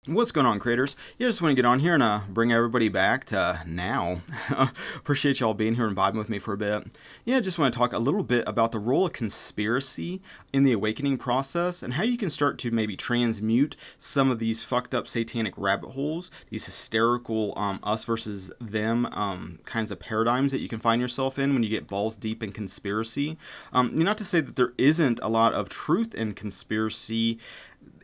What's going on, creators? Yeah, just want to get on here and bring everybody back to now. Appreciate y'all being here and vibing with me for a bit. Yeah, just want to talk a little bit about the role of conspiracy in the awakening process and how you can start to maybe transmute some of these fucked up satanic rabbit holes, these hysterical us versus them kinds of paradigms that you can find yourself in when you get balls deep in conspiracy. Not to say that there isn't a lot of truth in conspiracy.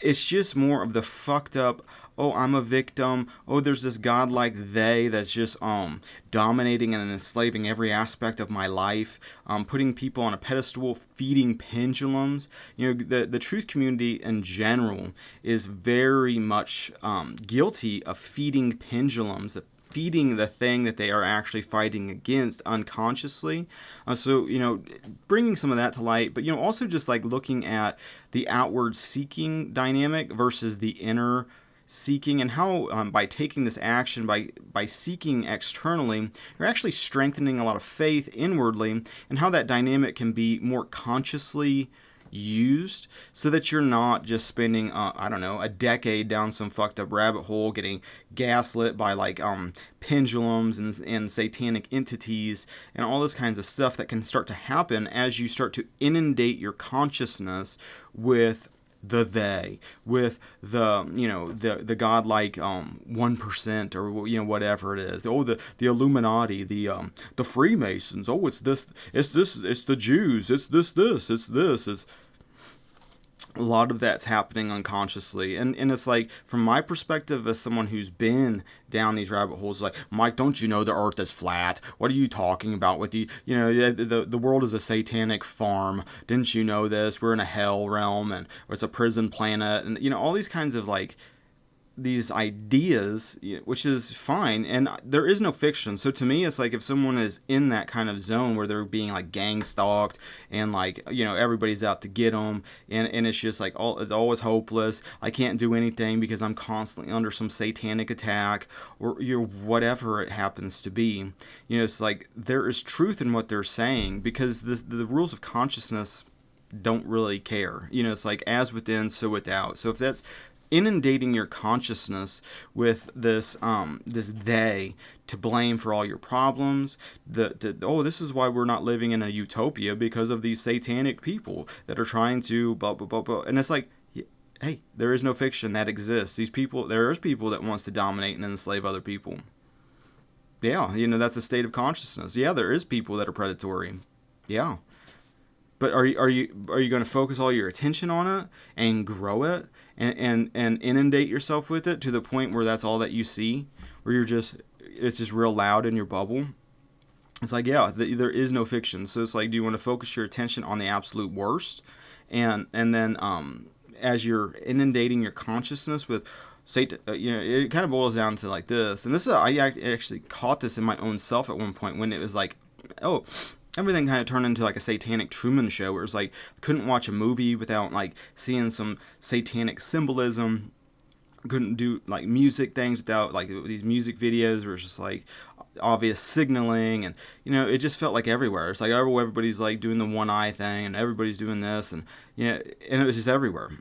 It's just more of the fucked up, oh, I'm a victim, oh, there's this godlike they that's just dominating and enslaving every aspect of my life, putting people on a pedestal, feeding pendulums. You know, the truth community in general is very much guilty of feeding pendulums, feeding the thing that they are actually fighting against unconsciously. So, bringing some of that to light, but, also just like looking at the outward seeking dynamic versus the inner seeking, and how by taking this action, by seeking externally, you're actually strengthening a lot of faith inwardly, and how that dynamic can be more consciously used so that you're not just spending a decade down some fucked up rabbit hole getting gaslit by like pendulums and satanic entities and all this kinds of stuff that can start to happen as you start to inundate your consciousness with the they, with the godlike 1%, or whatever it is. Oh, the Illuminati, the Freemasons. Oh, it's this, it's the Jews. It's this. It's a lot of that's happening unconsciously, and it's like, from my perspective as someone who's been down these rabbit holes, like, Mike, don't you know the earth is flat? What are you talking about with the world is a satanic farm? Didn't you know this? We're in a hell realm, and it's a prison planet, and all these kinds of like these ideas, which is fine, and there is no fiction. So to me, it's like, if someone is in that kind of zone where they're being like gang stalked and like everybody's out to get them, and it's just like it's always hopeless. I can't do anything because I'm constantly under some satanic attack, or whatever it happens to be. It's like there is truth in what they're saying, because the rules of consciousness don't really care. It's like, as within, so without. So if that's inundating your consciousness with this they to blame for all your problems, this is why we're not living in a utopia, because of these satanic people that are trying to blah blah blah blah. And it's like, hey, there is no fiction that exists. There is people that wants to dominate and enslave other people. Yeah, that's a state of consciousness. Yeah, there is people that are predatory. Yeah. But are you going to focus all your attention on it and grow it and inundate yourself with it to the point where that's all that you see, where it's just real loud in your bubble? It's like, yeah, there is no fiction. So it's like, do you want to focus your attention on the absolute worst, and then as you're inundating your consciousness with Satan, it kind of boils down to like this. And I actually caught this in my own self at one point, when it was like, oh, everything kind of turned into like a satanic Truman Show, where it's like, couldn't watch a movie without like seeing some satanic symbolism. Couldn't do like music things without like these music videos where it's just like obvious signaling, and it just felt like everywhere. It's like, everybody's like doing the one eye thing, and everybody's doing this, and and it was just everywhere.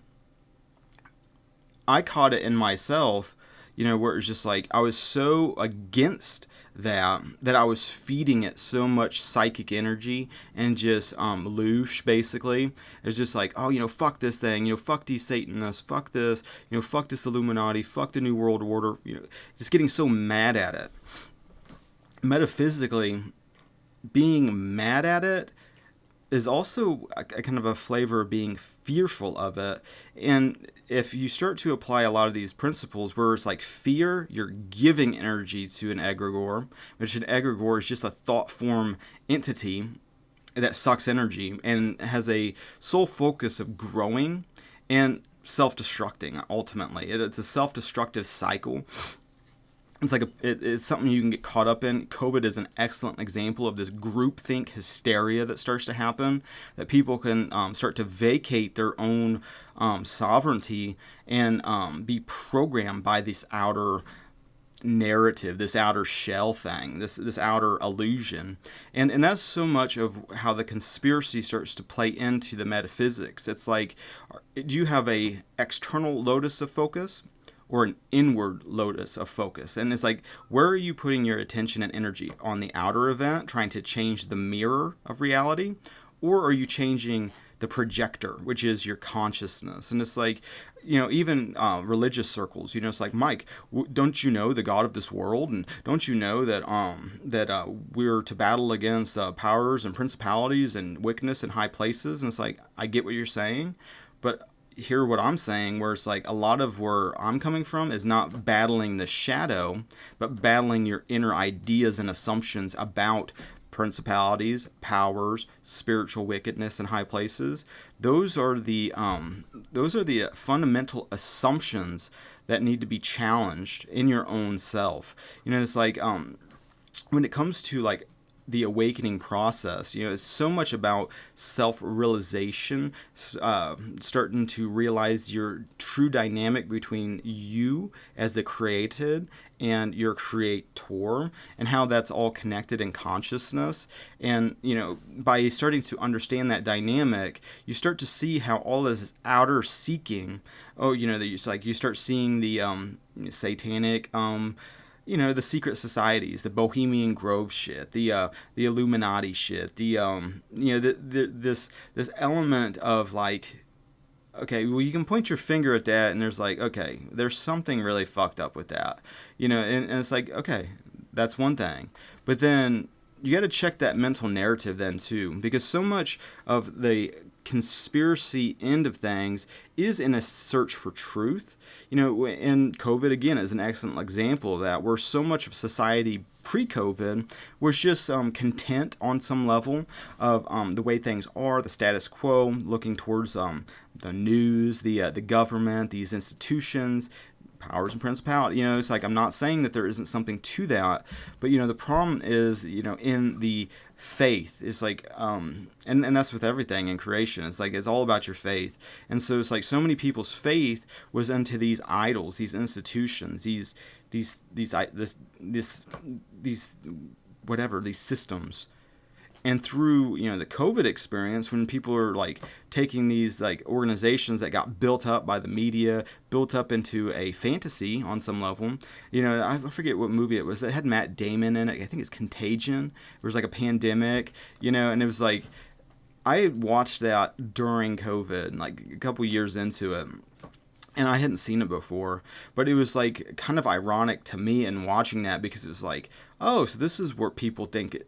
I caught it in myself, where it was just like, I was so against that I was feeding it so much psychic energy and just loosh, basically. It's just like, oh, fuck this thing, fuck these Satanists, fuck this, fuck this Illuminati, fuck the New World Order, just getting so mad at it. Metaphysically, being mad at it is also a kind of a flavor of being fearful of it. And if you start to apply a lot of these principles, where it's like fear, you're giving energy to an egregore, which an egregore is just a thought form entity that sucks energy and has a sole focus of growing and self-destructing. Ultimately, it's a self-destructive cycle. It's like it's something you can get caught up in. COVID is an excellent example of this groupthink hysteria that starts to happen, that people can start to vacate their own sovereignty and be programmed by this outer narrative, this outer shell thing, this outer illusion. And that's so much of how the conspiracy starts to play into the metaphysics. It's like, do you have a external locus of focus, or an inward locus of focus. And it's like, where are you putting your attention and energy? On the outer event, trying to change the mirror of reality? Or are you changing the projector, which is your consciousness? And it's like, even religious circles, it's like, Mike, don't you know the God of this world? And don't you know that we're to battle against powers and principalities and wickedness in high places? And it's like, I get what you're saying, but hear what I'm saying, where it's like, a lot of where I'm coming from is not battling the shadow, but battling your inner ideas and assumptions about principalities, powers, spiritual wickedness in high places. Those are the fundamental assumptions that need to be challenged in your own self. It's like, when it comes to like the awakening process, it's so much about self-realization, starting to realize your true dynamic between you as the created and your creator, and how that's all connected in consciousness. And by starting to understand that dynamic, you start to see how all this outer seeking, it's like you start seeing the satanic the secret societies, the Bohemian Grove shit, the Illuminati shit, this element of like, okay, well, you can point your finger at that, and there's like, okay, there's something really fucked up with that, and it's like, okay, that's one thing, but then you got to check that mental narrative then too, because so much of the conspiracy end of things is in a search for truth. And COVID again is an excellent example of that, where so much of society pre-COVID was just content on some level of the way things are, the status quo, looking towards the news, the government, these institutions, powers and principality. It's like, I'm not saying that there isn't something to that, but the problem is, in the faith, it's like, and that's with everything in creation. It's like, it's all about your faith. And so it's like, so many people's faith was into these idols, these institutions, these systems. And through, the COVID experience, when people are like taking these like organizations that got built up by the media, built up into a fantasy on some level, I forget what movie it was. It had Matt Damon in it. I think it's Contagion. It was like a pandemic, and it was like, I watched that during COVID, like a couple years into it. And I hadn't seen it before, but it was like kind of ironic to me in watching that, because it was like, oh, so this is what people think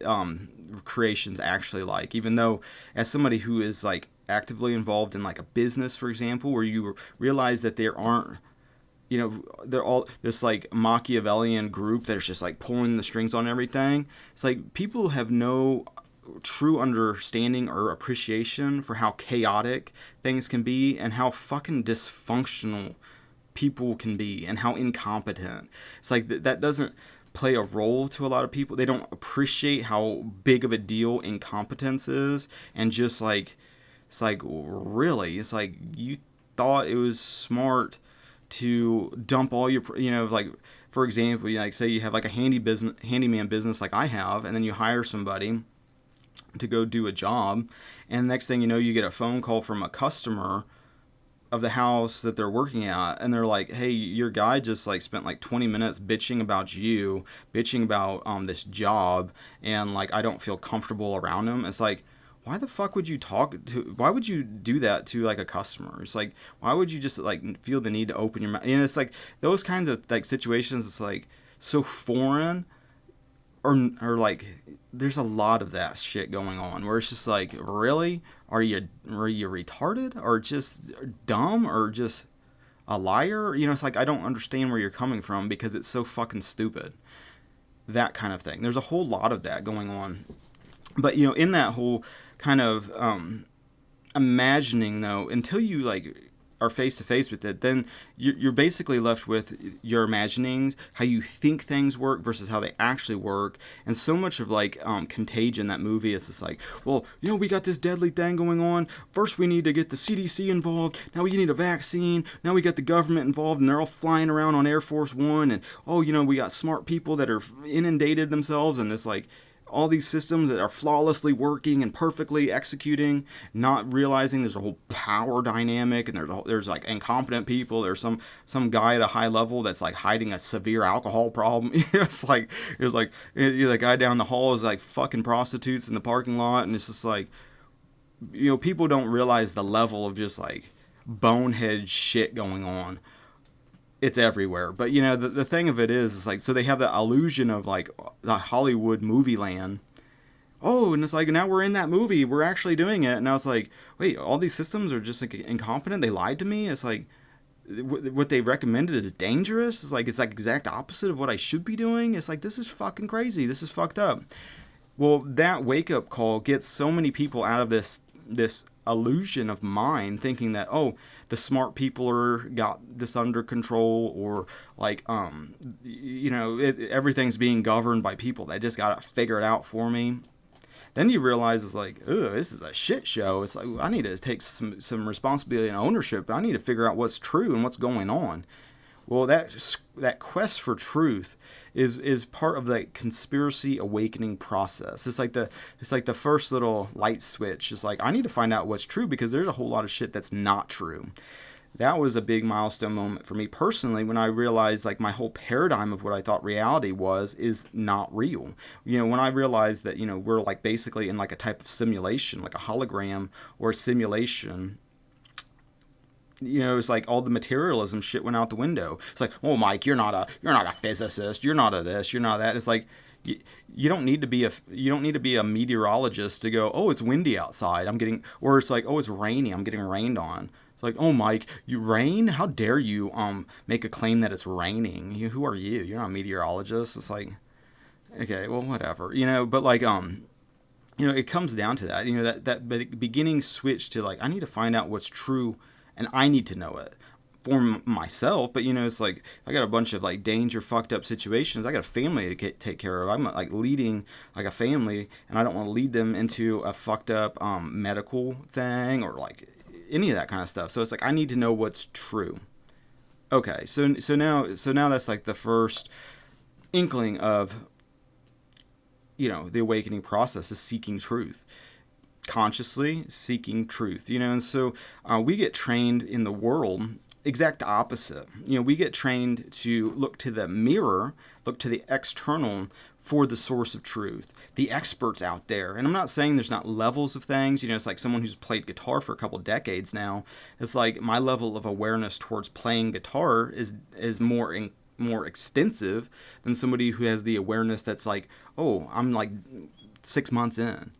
creation's actually like. Even though, as somebody who is like actively involved in like a business, for example, where you realize that there aren't, they're all this like Machiavellian group that's just like pulling the strings on everything. It's like, people have no true understanding or appreciation for how chaotic things can be, and how fucking dysfunctional people can be, and how incompetent. It's like that doesn't play a role to a lot of people. They don't appreciate how big of a deal incompetence is, and just like, it's like, really, it's like, you thought it was smart to dump all your, like, for example, like, say you have like a handyman business like I have, and then you hire somebody to go do a job, and next thing you know, you get a phone call from a customer of the house that they're working at, and they're like, hey, your guy just like spent like 20 minutes bitching about this job, and like, I don't feel comfortable around him. It's like, why the fuck would you why would you do that to like a customer? It's like, why would you just like feel the need to open your mouth? And it's like, those kinds of like situations, it's like so foreign, or like, there's a lot of that shit going on, where it's just like, really, are you retarded, or just dumb, or just a liar? It's like, I don't understand where you're coming from, because it's so fucking stupid. That kind of thing. There's a whole lot of that going on. But in that whole kind of imagining, though, until you like are face to face with it, then you're basically left with your imaginings, how you think things work versus how they actually work. And so much of like Contagion, that movie, is just like, well, we got this deadly thing going on. First we need to get the CDC involved. Now we need a vaccine. Now we got the government involved, and they're all flying around on Air Force One. And we got smart people that are inundated themselves. And it's like, all these systems that are flawlessly working and perfectly executing, not realizing there's a whole power dynamic, and there's like incompetent people. There's some guy at a high level that's like hiding a severe alcohol problem. It's like the guy down the hall is like fucking prostitutes in the parking lot, and it's just like, people don't realize the level of just like bonehead shit going on. It's everywhere. But the thing of it is like, so they have the illusion of like the Hollywood movie land. Oh, and it's like, now we're in that movie, we're actually doing it. And I was like, wait, all these systems are just like incompetent, they lied to me. It's like, what they recommended is dangerous. It's like exact opposite of what I should be doing. It's like, this is fucking crazy, this is fucked up. Well, that wake up call gets so many people out of this illusion of mind, thinking that, oh, the smart people got this under control, or like everything's being governed by people that just gotta figure it out for me. Then you realize it's like, ugh, this is a shit show. It's like, I need to take some responsibility and ownership. I need to figure out what's true and what's going on. Well, that quest for truth is part of the conspiracy awakening process. It's like the first little light switch. It's like, I need to find out what's true, because there's a whole lot of shit that's not true. That was a big milestone moment for me personally, when I realized like my whole paradigm of what I thought reality is not real. When I realized that, we're like basically in like a type of simulation, like a hologram or a simulation. It's like all the materialism shit went out the window. It's like, oh, Mike, you're not a physicist. You're not a this. You're not that. It's like, you don't need to be a meteorologist to go, oh, it's windy outside, or it's like, oh, it's rainy, I'm getting rained on. It's like, oh, Mike, you rain? How dare you make a claim that it's raining? Who are you? You're not a meteorologist. It's like, okay, well, whatever. But like it comes down to that. That beginning switch to like, I need to find out what's true. And I need to know it for myself. But, it's like, I got a bunch of like danger, fucked up situations. I got a family to take care of. I'm like leading like a family, and I don't want to lead them into a fucked up medical thing or like any of that kind of stuff. So it's like, I need to know what's true. Okay, so now that's like the first inkling of, the awakening process is seeking truth. Consciously seeking truth, and so we get trained in the world exact opposite. We get trained to look to the mirror, look to the external for the source of truth, the experts out there. And I'm not saying there's not levels of things. It's like someone who's played guitar for a couple decades now. It's like my level of awareness towards playing guitar is more extensive than somebody who has the awareness that's like, oh, I'm like 6 months in.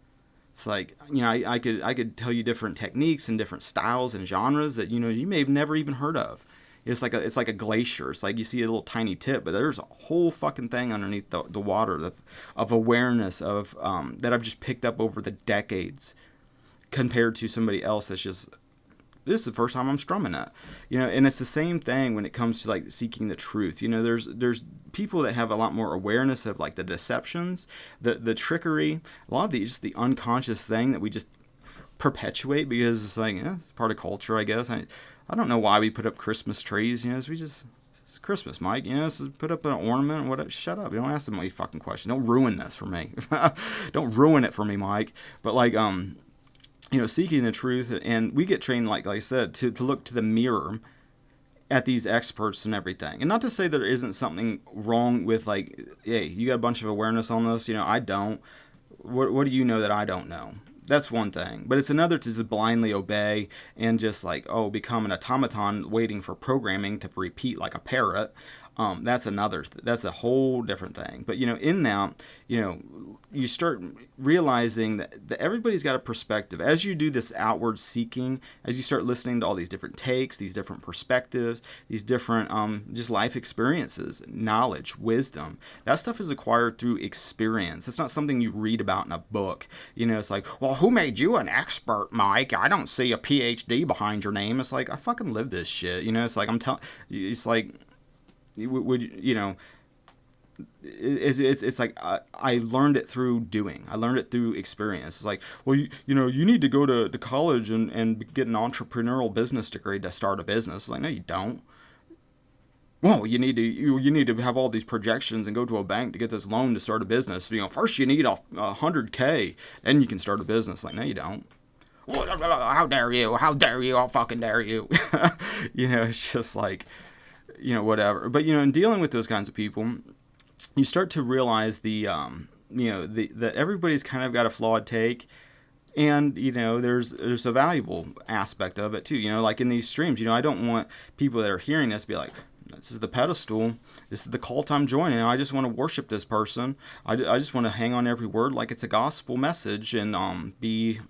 It's like, I could tell you different techniques and different styles and genres that, you may have never even heard of. It's like a glacier. It's like you see a little tiny tip, but there's a whole fucking thing underneath the water of awareness of that I've just picked up over the decades, compared to somebody else that's just, this is the first time I'm strumming it. And it's the same thing when it comes to like seeking the truth. There's people that have a lot more awareness of like the deceptions, the trickery, a lot of the unconscious thing that we just perpetuate because it's like, it's part of culture, I guess. I don't know why we put up Christmas trees. It's Christmas, Mike. Put up an ornament. What? Shut up. You don't ask them any fucking question. Don't ruin this for me. Don't ruin it for me, Mike. But like seeking the truth, and we get trained, like I said, to look to the mirror at these experts and everything. And not to say there isn't something wrong with like, hey, you got a bunch of awareness on this, I don't. What do you know that I don't know? That's one thing. But it's another to just blindly obey and just like, become an automaton waiting for programming to repeat like a parrot. That's a whole different thing. But, in that, you start realizing that everybody's got a perspective. As you do this outward seeking, as you start listening to all these different takes, these different perspectives, these different just life experiences, knowledge, wisdom, that stuff is acquired through experience. It's not something you read about in a book. It's like, well, who made you an expert, Mike? I don't see a PhD behind your name. It's like, I fucking live this shit. It's like, it's like, it's like I learned it through doing. I learned it through experience. It's like, well, you need to go to college and get an entrepreneurial business degree to start a business. It's like, no, you don't. well, you need to have all these projections and go to a bank to get this loan to start a business. First you need 100K, then you can start a business. Like, no, you don't. How dare you? How dare you? How fucking dare you? It's just like, whatever. But in dealing with those kinds of people, you start to realize that everybody's kind of got a flawed take. And there's a valuable aspect of it too. Like in these streams, I don't want people that are hearing this to be like, this is the pedestal, this is the cult I'm joining. I just want to worship this person. I just want to hang on every word like it's a gospel message and be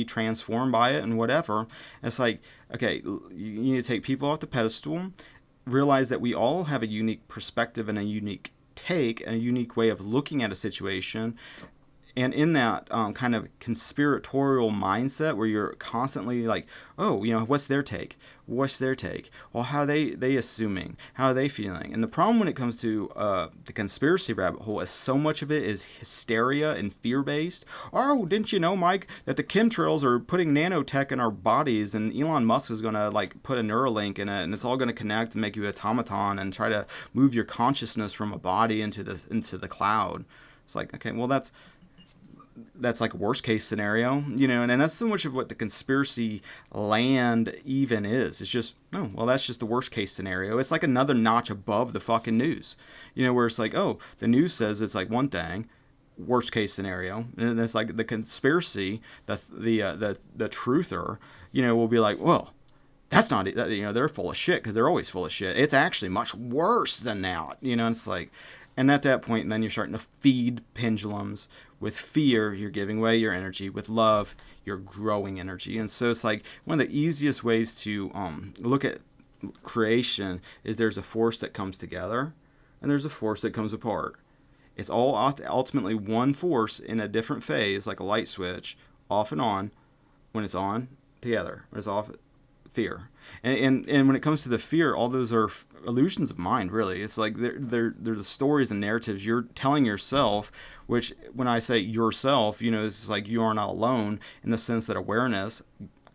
transformed by it and whatever. And it's like, okay, you need to take people off the pedestal, realize that we all have a unique perspective and a unique take and a unique way of looking at a situation. And in that kind of conspiratorial mindset where you're constantly like, oh, what's their take? What's their take? Well, how are they assuming? How are they feeling? And the problem when it comes to the conspiracy rabbit hole is so much of it is hysteria and fear-based. Oh, didn't you know, Mike, that the chemtrails are putting nanotech in our bodies, and Elon Musk is going to like put a Neuralink in it, and it's all going to connect and make you an automaton and try to move your consciousness from a body into the cloud. It's like, okay, well, that's like worst case scenario, and that's so much of what the conspiracy land even is. It's just, oh, well, that's just the worst case scenario. It's like another notch above the fucking news, where it's like, oh, the news says it's like one thing, worst case scenario, and it's like the conspiracy, the truther, will be like, well, that's not, they're full of shit because they're always full of shit. It's actually much worse than that, and it's like, and at that point, then you're starting to feed pendulums. With fear, you're giving away your energy. With love, you're growing energy. And so it's like one of the easiest ways to look at creation is there's a force that comes together and there's a force that comes apart. It's all ultimately one force in a different phase, like a light switch, off and on. When it's on, together. When it's off, fear. And when it comes to the fear, all those are illusions of mind, really. It's like they're the stories and narratives you're telling yourself, which when I say yourself, it's like you are not alone in the sense that awareness,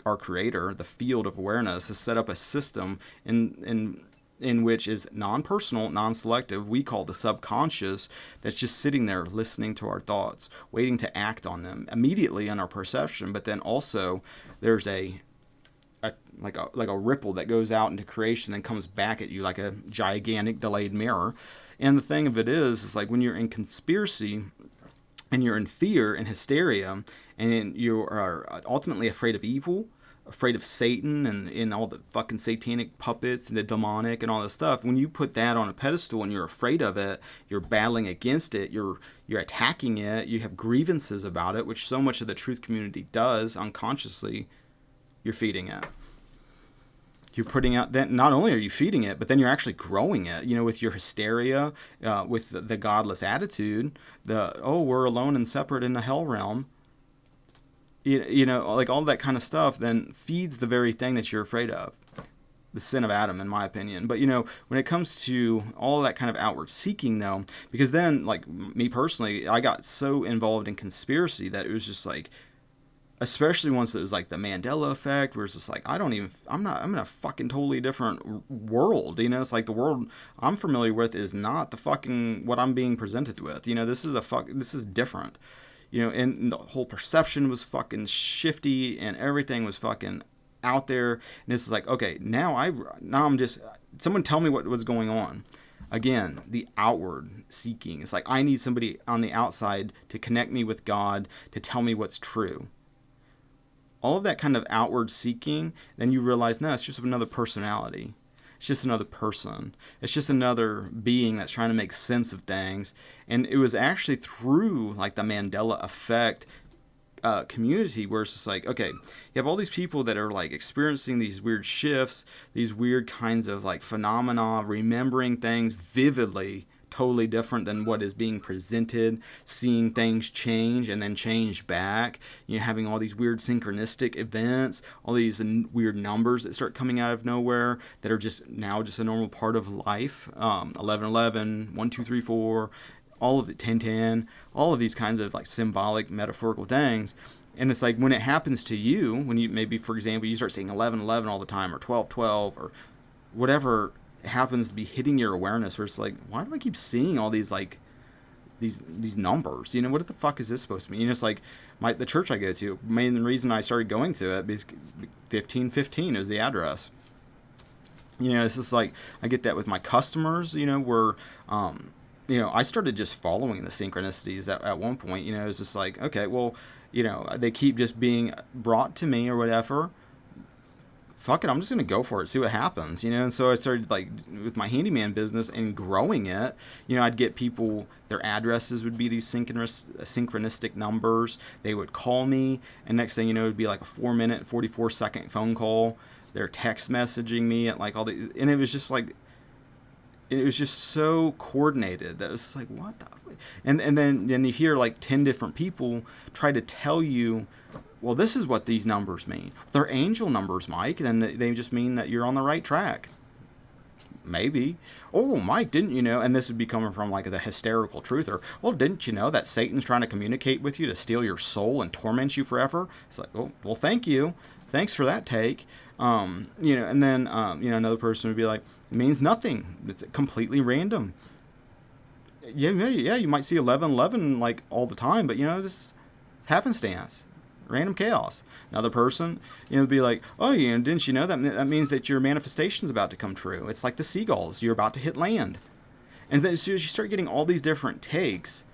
our creator, the field of awareness, has set up a system in which is non-personal, non-selective, we call the subconscious, that's just sitting there listening to our thoughts, waiting to act on them immediately on our perception. But then also there's a ripple that goes out into creation and comes back at you like a gigantic delayed mirror. And the thing of it is like when you're in conspiracy and you're in fear and hysteria and you are ultimately afraid of evil, afraid of Satan and all the fucking satanic puppets and the demonic and all this stuff, when you put that on a pedestal and you're afraid of it, you're battling against it, you're attacking it, you have grievances about it, which so much of the truth community does unconsciously, you're feeding it. You're putting out, then not only are you feeding it, but then you're actually growing it, with your hysteria, with the godless attitude, we're alone and separate in the hell realm, like all that kind of stuff then feeds the very thing that you're afraid of, the sin of Adam, in my opinion. But, when it comes to all that kind of outward seeking, though, because then, like me personally, I got so involved in conspiracy that it was just like, especially once it was like the Mandela effect, where it's just like, I'm in a fucking totally different world, it's like the world I'm familiar with is not the fucking, what I'm being presented with, this is different, and the whole perception was fucking shifty and everything was fucking out there, and this is like, okay, now I'm just, someone tell me what was going on. Again, the outward seeking, it's like I need somebody on the outside to connect me with God, to tell me what's true. All of that kind of outward seeking, then you realize, no, it's just another personality. It's just another person. It's just another being that's trying to make sense of things. And it was actually through like the Mandela effect community where it's just like, okay, you have all these people that are like experiencing these weird shifts, these weird kinds of like phenomena, remembering things vividly, totally different than what is being presented, seeing things change and then change back, having all these weird synchronistic events, all these weird numbers that start coming out of nowhere that are just now just a normal part of life, 1111, 1234, all of it, 1010, all of these kinds of like symbolic, metaphorical things. And it's like when it happens to you, when you maybe, for example, you start saying 1111 all the time or 1212 or whatever happens to be hitting your awareness, where it's like, why do I keep seeing all these like these numbers? What the fuck is this supposed to mean? It's like the church I go to. Main reason I started going to it is 1515 is the address. It's just like I get that with my customers. Where I started just following the synchronicities at one point. It's just like, okay, well, they keep just being brought to me or whatever. Fuck it, I'm just going to go for it, see what happens, And so I started, like, with my handyman business and growing it, I'd get people, their addresses would be these synchronistic numbers. They would call me, and next thing you know, it would be like a 4-minute, 44-second phone call. They're text messaging me at, like, all these, and it was just, like, it was just so coordinated that it was like, what the? And then you hear, like, 10 different people try to tell you, well, this is what these numbers mean. They're angel numbers, Mike, and they just mean that you're on the right track. Maybe. Oh, Mike, didn't you know? And this would be coming from like the hysterical truther. Well, didn't you know that Satan's trying to communicate with you to steal your soul and torment you forever? It's like, oh, well, thank you. Thanks for that take. And then, another person would be like, it means nothing. It's completely random. Yeah, you might see 1111 like all the time, but this is happenstance. Random chaos. Another person, be like, oh, didn't you know that means that your manifestation's about to come true? It's like the seagulls. You're about to hit land. And then as soon as you start getting all these different takes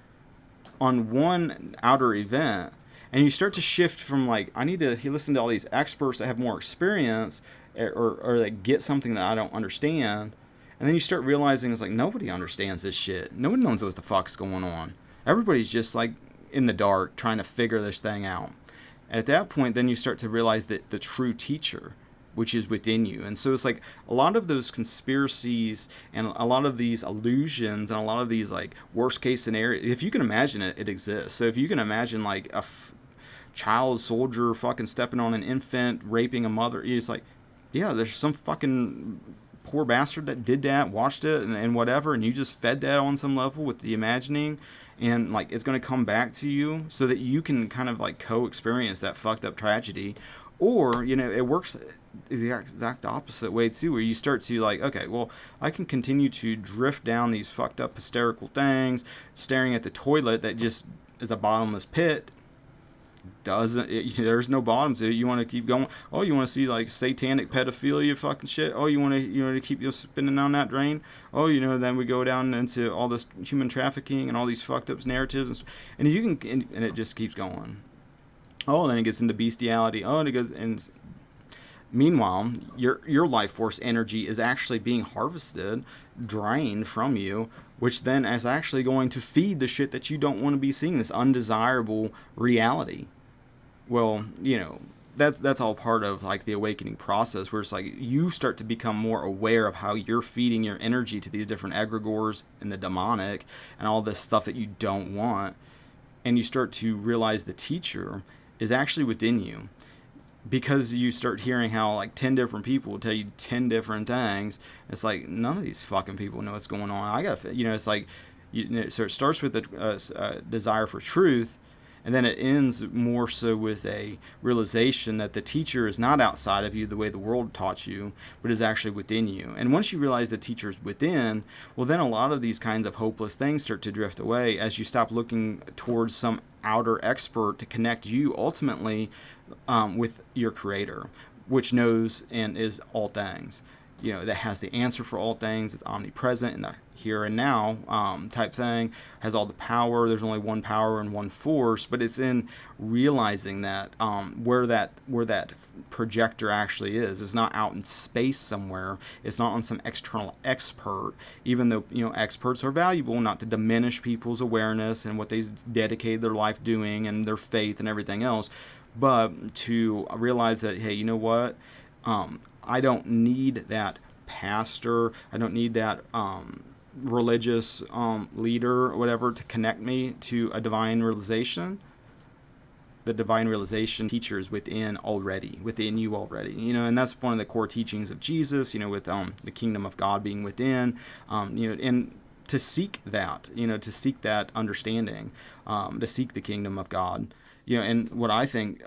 on one outer event, and you start to shift from like, I need to listen to all these experts that have more experience or that get something that I don't understand. And then you start realizing it's like, nobody understands this shit. Nobody knows what the fuck's going on. Everybody's just like in the dark trying to figure this thing out. At that point, then you start to realize that the true teacher, which is within you. And so it's like a lot of those conspiracies and a lot of these illusions and a lot of these like worst case scenarios, if you can imagine it, it exists. So if you can imagine like a child soldier fucking stepping on an infant, raping a mother, it's like, yeah, there's some fucking poor bastard that did that, watched it and whatever, and you just fed that on some level with the imagining. And like it's going to come back to you so that you can kind of like co-experience that fucked up tragedy. Or, it works the exact opposite way too, where you start to like, okay, well, I can continue to drift down these fucked up hysterical things, staring at the toilet that just is a bottomless pit. There's no bottom to it. You want to keep going. Oh, you want to see like satanic pedophilia fucking shit. Oh, you want to keep spinning down that drain. Oh, then we go down into all this human trafficking and all these fucked up narratives, and you can, and it just keeps going. Oh, then it gets into bestiality. Oh, and it goes, and meanwhile, your life force energy is actually being harvested, drained from you, which then is actually going to feed the shit that you don't want to be seeing, this undesirable reality. Well, that's all part of like the awakening process, where it's like you start to become more aware of how you're feeding your energy to these different egregores and the demonic and all this stuff that you don't want. And you start to realize the teacher is actually within you. Because you start hearing how like 10 different people will tell you 10 different things. It's like none of these fucking people know what's going on. It's like, so it starts with a desire for truth, and then it ends more so with a realization that the teacher is not outside of you the way the world taught you, but is actually within you. And once you realize the teacher is within, well, then a lot of these kinds of hopeless things start to drift away as you stop looking towards some outer expert to connect you ultimately with your creator, which knows and is all things, that has the answer for all things. It's omnipresent in the here and now type thing, has all the power. There's only one power and one force, but it's in realizing that where that projector actually is. It's not out in space somewhere. It's not on some external expert, even though experts are valuable, not to diminish people's awareness and what they dedicated their life doing and their faith and everything else, but to realize that, hey, you know what? I don't need that pastor. I don't need that religious leader or whatever to connect me to a divine realization. The divine realization teacher is within you already, and that's one of the core teachings of Jesus, with the kingdom of God being within, and to seek that, to seek that understanding, to seek the kingdom of God. And what I think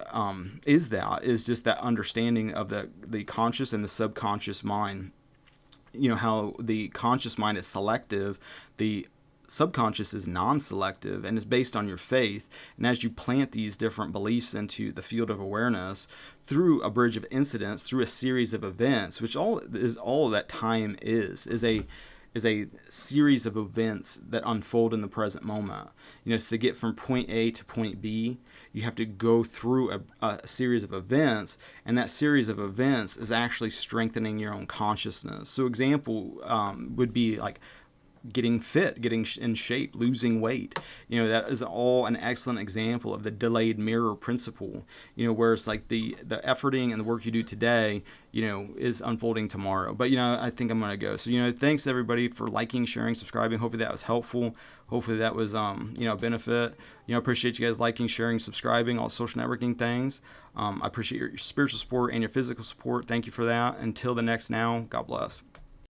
is just that understanding of the conscious and the subconscious mind. how the conscious mind is selective, the subconscious is non-selective and is based on your faith. And as you plant these different beliefs into the field of awareness through a bridge of incidents, through a series of events, which all that time is a series of events that unfold in the present moment. So to get from point A to point B, you have to go through a series of events, and that series of events is actually strengthening your own consciousness. So example would be like getting fit, getting in shape, losing weight. That is all an excellent example of the delayed mirror principle. Where it's like the efforting and the work you do today, is unfolding tomorrow. But, I think I'm going to go. So, thanks everybody for liking, sharing, subscribing. Hopefully that was helpful. Hopefully that was, a benefit. Appreciate you guys liking, sharing, subscribing, all social networking things. I appreciate your spiritual support and your physical support. Thank you for that. Until the next now, God bless.